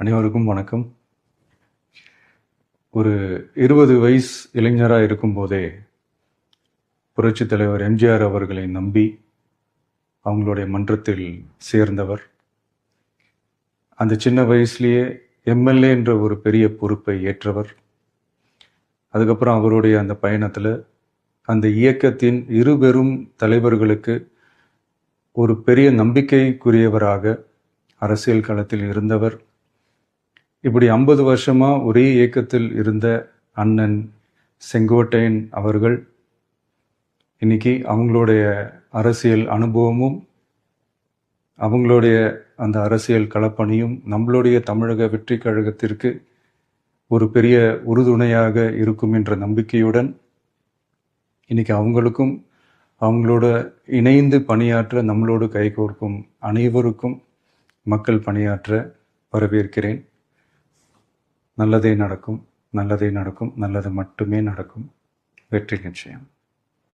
அனைவருக்கும் வணக்கம். ஒரு 20 வயசு இளைஞராக இருக்கும்போதே புரட்சித் தலைவர் எம்ஜிஆர் அவர்களை நம்பி அவங்களுடைய மன்றத்தில் சேர்ந்தவர். அந்த சின்ன வயசுலேயே எம்எல்ஏ என்ற ஒரு பெரிய பொறுப்பை ஏற்றவர். அதுக்கப்புறம் அவருடைய அந்த பயணத்தில் அந்த இயக்கத்தின் இருபெரும் தலைவர்களுக்கு ஒரு பெரிய நம்பிக்கைக்குரியவராக அரசியல் களத்தில் இருந்தவர். இப்படி 50 வருஷமா ஒரே இயக்கத்தில் இருந்த அண்ணன் செங்கோட்டையன் அவர்கள் இன்னைக்கு அவங்களுடைய அரசியல் அனுபவமும் அவங்களுடைய அந்த அரசியல் களப்பணியும் நம்மளுடைய தமிழக வெற்றி கழகத்திற்கு ஒரு பெரிய உறுதுணையாக இருக்கும் என்ற நம்பிக்கையுடன் இன்னைக்கு அவங்களுக்கும் அவங்களோட இணைந்து பணியாற்ற நம்மளோடு கைகோர்க்கும் அனைவருக்கும் மக்கள் பணியாற்ற வரவேற்கிறேன். நல்லதே நடக்கும், நல்லதே நடக்கும், நல்லது மட்டுமே நடக்கும். வெற்றி நிச்சயம்.